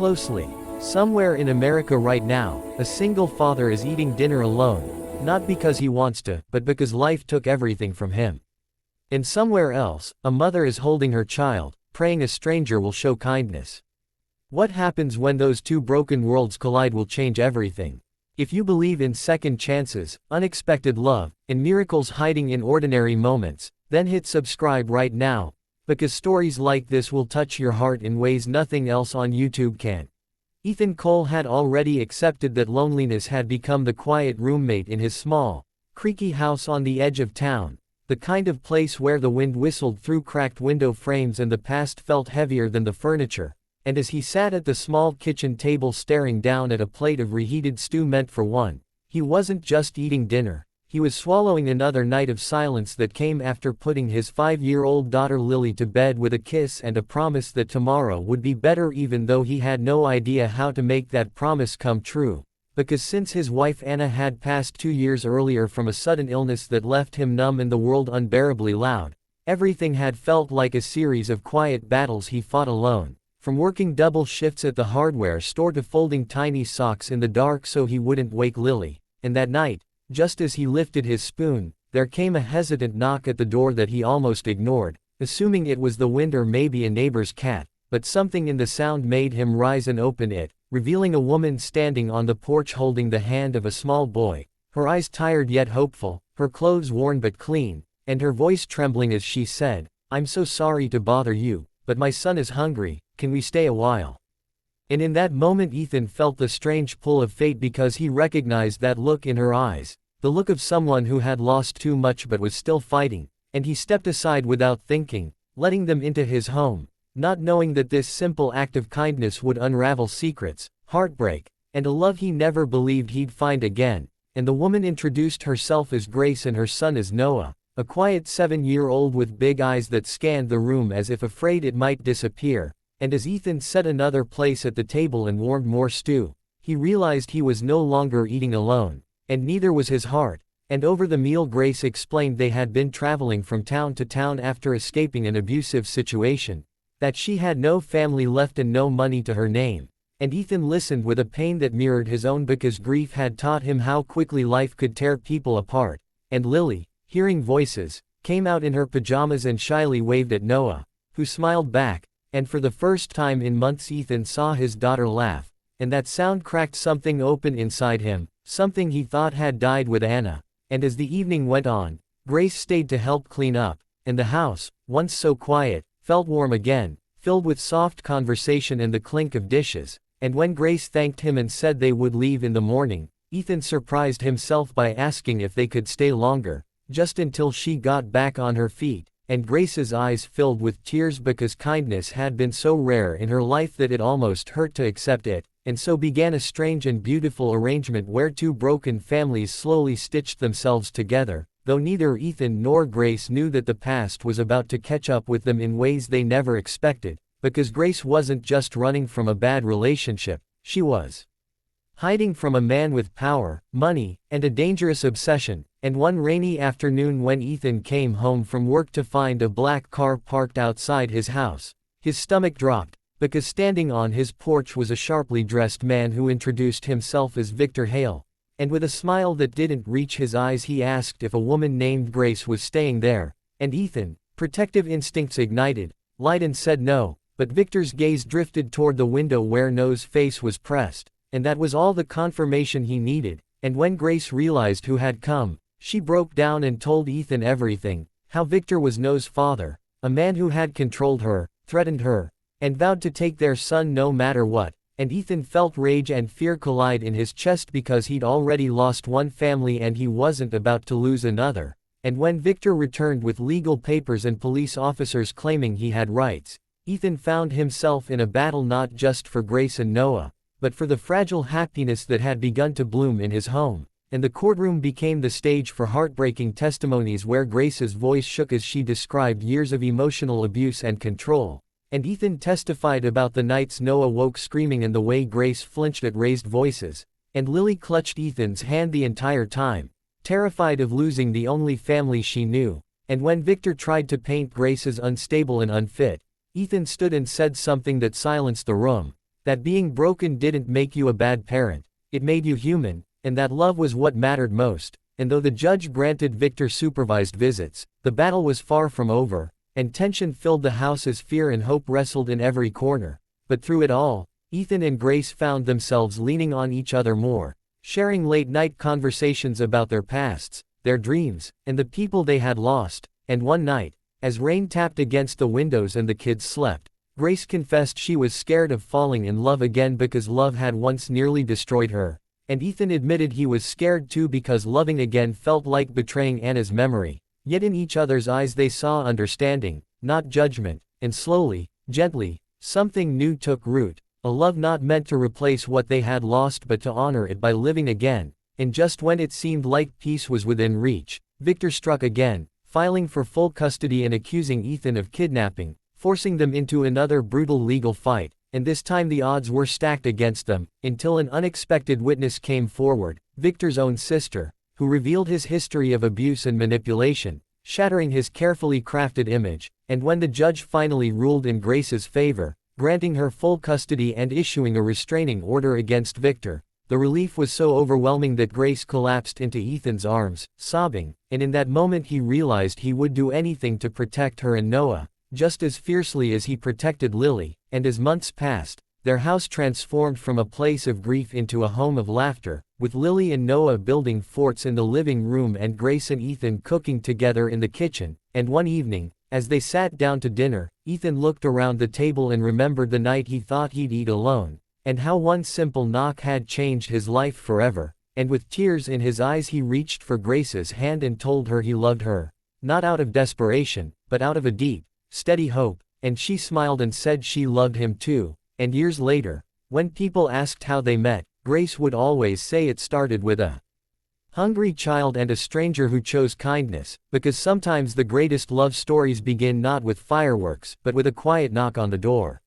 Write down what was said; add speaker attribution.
Speaker 1: closely. Somewhere in America right now, a single father is eating dinner alone, not because he wants to, but because life took everything from him. And somewhere else, a mother is holding her child, praying a stranger will show kindness. What happens when those two broken worlds collide will change everything. If you believe in second chances, unexpected love, and miracles hiding in ordinary moments, then hit subscribe right now, because stories like this will touch your heart in ways nothing else on YouTube can. Ethan Cole had already accepted that loneliness had become the quiet roommate in his small, creaky house on the edge of town, the kind of place where the wind whistled through cracked window frames and the past felt heavier than the furniture. And as he sat at the small kitchen table staring down at a plate of reheated stew meant for one, he wasn't just eating dinner, he was swallowing another night of silence that came after putting his 5-year-old daughter Lily to bed with a kiss and a promise that tomorrow would be better, even though he had no idea how to make that promise come true. Because since his wife Anna had passed 2 years earlier from a sudden illness that left him numb and the world unbearably loud, everything had felt like a series of quiet battles he fought alone. From working double shifts at the hardware store to folding tiny socks in the dark so he wouldn't wake Lily. And that night, just as he lifted his spoon, there came a hesitant knock at the door that he almost ignored, assuming it was the wind or maybe a neighbor's cat, but something in the sound made him rise and open it, revealing a woman standing on the porch holding the hand of a small boy, her eyes tired yet hopeful, her clothes worn but clean, and her voice trembling as she said, "I'm so sorry to bother you, but my son is hungry, can we stay a while?" And in that moment Ethan felt the strange pull of fate, because he recognized that look in her eyes, the look of someone who had lost too much but was still fighting, and he stepped aside without thinking, letting them into his home, not knowing that this simple act of kindness would unravel secrets, heartbreak, and a love he never believed he'd find again. And the woman introduced herself as Grace and her son as Noah, a quiet 7-year-old with big eyes that scanned the room as if afraid it might disappear. And as Ethan set another place at the table and warmed more stew, he realized he was no longer eating alone, and neither was his heart. And over the meal Grace explained they had been traveling from town to town after escaping an abusive situation, that she had no family left and no money to her name. And Ethan listened with a pain that mirrored his own, because grief had taught him how quickly life could tear people apart. And Lily, hearing voices, came out in her pajamas and shyly waved at Noah, who smiled back. And for the first time in months Ethan saw his daughter laugh, and that sound cracked something open inside him, something he thought had died with Anna. And as the evening went on, Grace stayed to help clean up, and the house, once so quiet, felt warm again, filled with soft conversation and the clink of dishes. And when Grace thanked him and said they would leave in the morning, Ethan surprised himself by asking if they could stay longer, just until she got back on her feet. And Grace's eyes filled with tears, because kindness had been so rare in her life that it almost hurt to accept it. And so began a strange and beautiful arrangement where two broken families slowly stitched themselves together, though neither Ethan nor Grace knew that the past was about to catch up with them in ways they never expected, because Grace wasn't just running from a bad relationship, she was hiding from a man with power, money, and a dangerous obsession. And one rainy afternoon when Ethan came home from work to find a black car parked outside his house, his stomach dropped, because standing on his porch was a sharply dressed man who introduced himself as Victor Hale. And with a smile that didn't reach his eyes he asked if a woman named Grace was staying there. And Ethan, protective instincts ignited, lied and said no, but Victor's gaze drifted toward the window where Noah's face was pressed, and that was all the confirmation he needed. And when Grace realized who had come, she broke down and told Ethan everything, how Victor was Noah's father, a man who had controlled her, threatened her, and vowed to take their son no matter what. And Ethan felt rage and fear collide in his chest, because he'd already lost one family and he wasn't about to lose another. And when Victor returned with legal papers and police officers claiming he had rights, Ethan found himself in a battle not just for Grace and Noah, but for the fragile happiness that had begun to bloom in his home. And the courtroom became the stage for heartbreaking testimonies where Grace's voice shook as she described years of emotional abuse and control. And Ethan testified about the nights Noah woke screaming and the way Grace flinched at raised voices. And Lily clutched Ethan's hand the entire time, terrified of losing the only family she knew. And when Victor tried to paint Grace as unstable and unfit, Ethan stood and said something that silenced the room. that being broken didn't make you a bad parent, it made you human, and that love was what mattered most. And though the judge granted Victor supervised visits, the battle was far from over, and tension filled the house as fear and hope wrestled in every corner. But through it all, Ethan and Grace found themselves leaning on each other more, sharing late-night conversations about their pasts, their dreams, and the people they had lost. And one night, as rain tapped against the windows and the kids slept, Grace confessed she was scared of falling in love again because love had once nearly destroyed her. And Ethan admitted he was scared too because loving again felt like betraying Anna's memory. Yet in each other's eyes they saw understanding, not judgment, and slowly, gently, something new took root, a love not meant to replace what they had lost but to honor it by living again. And just when it seemed like peace was within reach, Victor struck again, filing for full custody and accusing Ethan of kidnapping, forcing them into another brutal legal fight. And this time the odds were stacked against them, until an unexpected witness came forward, Victor's own sister, who revealed his history of abuse and manipulation, shattering his carefully crafted image. And when the judge finally ruled in Grace's favor, granting her full custody and issuing a restraining order against Victor, the relief was so overwhelming that Grace collapsed into Ethan's arms, sobbing, and in that moment he realized he would do anything to protect her and Noah, just as fiercely as he protected Lily. And as months passed, their house transformed from a place of grief into a home of laughter, with Lily and Noah building forts in the living room and Grace and Ethan cooking together in the kitchen. And one evening, as they sat down to dinner, Ethan looked around the table and remembered the night he thought he'd eat alone, and how one simple knock had changed his life forever. And with tears in his eyes he reached for Grace's hand and told her he loved her, not out of desperation, but out of a deep, steady hope. And she smiled and said she loved him too. And years later, when people asked how they met, Grace would always say it started with a hungry child and a stranger who chose kindness, because sometimes the greatest love stories begin not with fireworks but with a quiet knock on the door.